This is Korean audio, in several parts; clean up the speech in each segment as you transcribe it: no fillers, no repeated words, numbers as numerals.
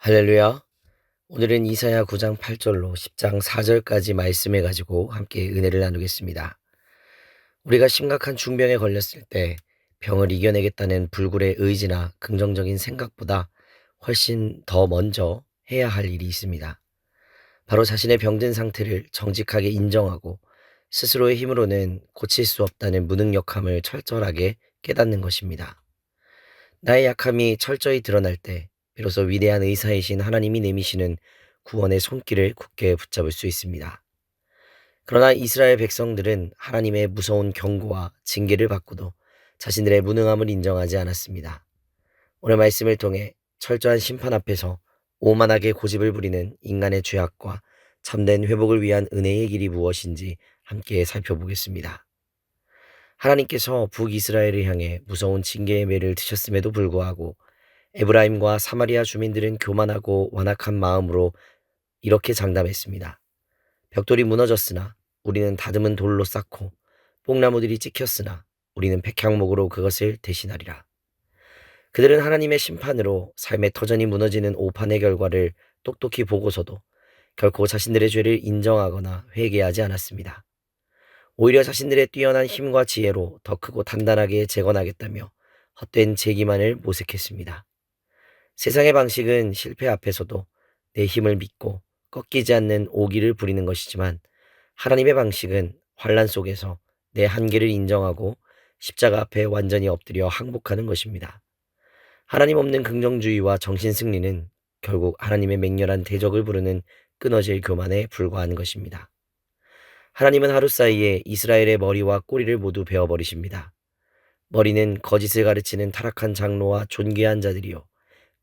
할렐루야. 오늘은 이사야 9장 8절로 10장 4절까지 말씀해 가지고 함께 은혜를 나누겠습니다. 우리가 심각한 중병에 걸렸을 때 병을 이겨내겠다는 불굴의 의지나 긍정적인 생각보다 훨씬 더 먼저 해야 할 일이 있습니다. 바로 자신의 병든 상태를 정직하게 인정하고 스스로의 힘으로는 고칠 수 없다는 무능력함을 철저하게 깨닫는 것입니다. 나의 약함이 철저히 드러날 때 비로소 위대한 의사이신 하나님이 내미시는 구원의 손길을 굳게 붙잡을 수 있습니다. 그러나 이스라엘 백성들은 하나님의 무서운 경고와 징계를 받고도 자신들의 무능함을 인정하지 않았습니다. 오늘 말씀을 통해 철저한 심판 앞에서 오만하게 고집을 부리는 인간의 죄악과 참된 회복을 위한 은혜의 길이 무엇인지 함께 살펴보겠습니다. 하나님께서 북이스라엘을 향해 무서운 징계의 매를 드셨음에도 불구하고 에브라임과 사마리아 주민들은 교만하고 완악한 마음으로 이렇게 장담했습니다. 벽돌이 무너졌으나 우리는 다듬은 돌로 쌓고 뽕나무들이 찍혔으나 우리는 백향목으로 그것을 대신하리라. 그들은 하나님의 심판으로 삶의 터전이 무너지는 오판의 결과를 똑똑히 보고서도 결코 자신들의 죄를 인정하거나 회개하지 않았습니다. 오히려 자신들의 뛰어난 힘과 지혜로 더 크고 단단하게 재건하겠다며 헛된 재기만을 모색했습니다. 세상의 방식은 실패 앞에서도 내 힘을 믿고 꺾이지 않는 오기를 부리는 것이지만 하나님의 방식은 환난 속에서 내 한계를 인정하고 십자가 앞에 완전히 엎드려 항복하는 것입니다. 하나님 없는 긍정주의와 정신승리는 결국 하나님의 맹렬한 대적을 부르는 끊어질 교만에 불과한 것입니다. 하나님은 하루 사이에 이스라엘의 머리와 꼬리를 모두 베어버리십니다. 머리는 거짓을 가르치는 타락한 장로와 존귀한 자들이요,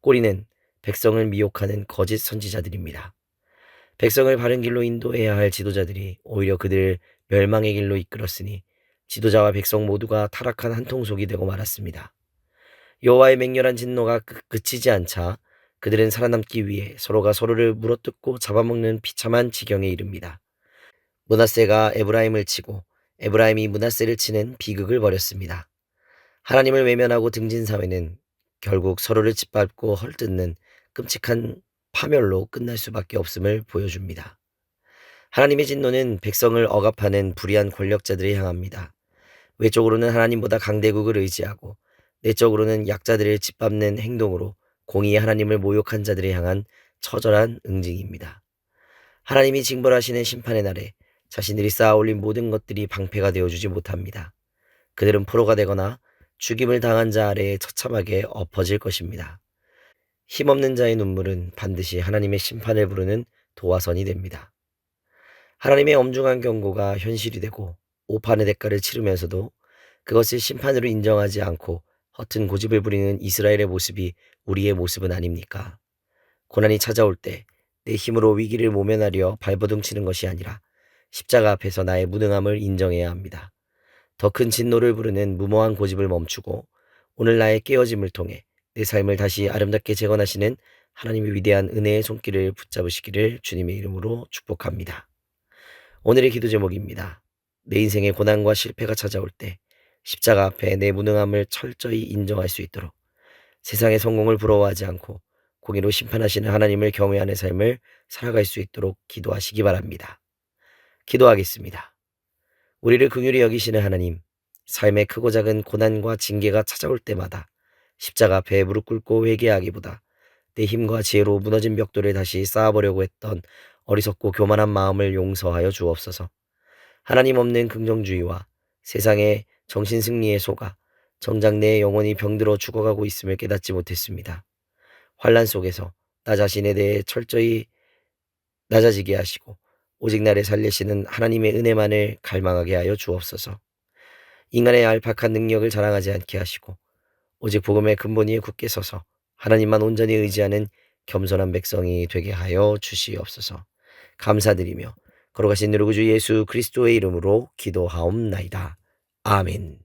꼬리는 백성을 미혹하는 거짓 선지자들입니다. 백성을 바른 길로 인도해야 할 지도자들이 오히려 그들을 멸망의 길로 이끌었으니 지도자와 백성 모두가 타락한 한 통속이 되고 말았습니다. 여호와의 맹렬한 진노가 그치지 않자 그들은 살아남기 위해 서로가 서로를 물어뜯고 잡아먹는 비참한 지경에 이릅니다. 므낫세가 에브라임을 치고 에브라임이 므낫세를 치는 비극을 벌였습니다. 하나님을 외면하고 등진 사회는 결국 서로를 짓밟고 헐뜯는 끔찍한 파멸로 끝날 수밖에 없음을 보여줍니다. 하나님의 진노는 백성을 억압하는 불의한 권력자들을 향합니다. 외적으로는 하나님보다 강대국을 의지하고 내적으로는 약자들을 짓밟는 행동으로 공의의 하나님을 모욕한 자들을 향한 처절한 응징입니다. 하나님이 징벌하시는 심판의 날에 자신들이 쌓아올린 모든 것들이 방패가 되어주지 못합니다. 그들은 포로가 되거나 죽임을 당한 자 아래에 처참하게 엎어질 것입니다. 힘없는 자의 눈물은 반드시 하나님의 심판을 부르는 도화선이 됩니다. 하나님의 엄중한 경고가 현실이 되고 오판의 대가를 치르면서도 그것을 심판으로 인정하지 않고 허튼 고집을 부리는 이스라엘의 모습이 우리의 모습은 아닙니까? 고난이 찾아올 때 내 힘으로 위기를 모면하려 발버둥치는 것이 아니라 십자가 앞에서 나의 무능함을 인정해야 합니다. 더 큰 진노를 부르는 무모한 고집을 멈추고 오늘 나의 깨어짐을 통해 내 삶을 다시 아름답게 재건하시는 하나님의 위대한 은혜의 손길을 붙잡으시기를 주님의 이름으로 축복합니다. 오늘의 기도 제목입니다. 내 인생의 고난과 실패가 찾아올 때 십자가 앞에 내 무능함을 철저히 인정할 수 있도록 세상의 성공을 부러워하지 않고 공의로 심판하시는 하나님을 경외하는 삶을 살아갈 수 있도록 기도하시기 바랍니다. 기도하겠습니다. 우리를 긍휼히 여기시는 하나님, 삶의 크고 작은 고난과 징계가 찾아올 때마다 십자가 앞에 무릎 꿇고 회개하기보다 내 힘과 지혜로 무너진 벽돌을 다시 쌓아보려고 했던 어리석고 교만한 마음을 용서하여 주옵소서. 하나님 없는 긍정주의와 세상의 정신승리에 속아 정작 내 영혼이 병들어 죽어가고 있음을 깨닫지 못했습니다. 환난 속에서 나 자신에 대해 철저히 낮아지게 하시고 오직 나를 살리시는 하나님의 은혜만을 갈망하게 하여 주옵소서. 인간의 알팍한 능력을 자랑하지 않게 하시고 오직 복음의 근본 위에 굳게 서서 하나님만 온전히 의지하는 겸손한 백성이 되게 하여 주시옵소서. 감사드리며 걸어가신 우리 구주 예수 그리스도의 이름으로 기도하옵나이다. 아멘.